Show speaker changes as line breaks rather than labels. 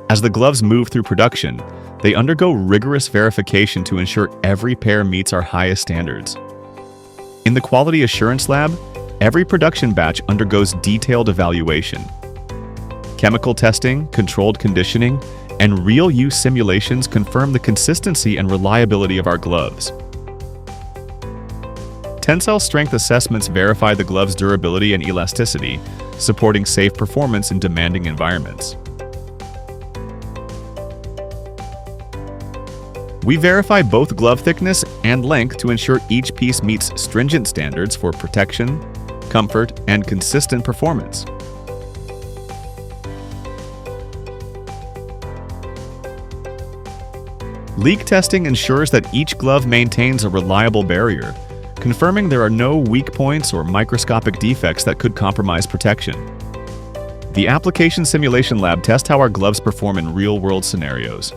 As the gloves move through production, they undergo rigorous verification to ensure every pair meets our highest standards. In the quality assurance lab, every production batch undergoes detailed evaluation. Chemical testing, controlled conditioning, and real-use simulations confirm the consistency and reliability of our gloves. Tensile strength assessments verify the glove's durability and elasticity, supporting safe performance in demanding environments. We verify both glove thickness and length to ensure each piece meets stringent standards for protection, comfort, and consistent performance. Leak testing ensures that each glove maintains a reliable barrier, confirming there are no weak points or microscopic defects that could compromise protection. The application simulation lab tests how our gloves perform in real-world scenarios.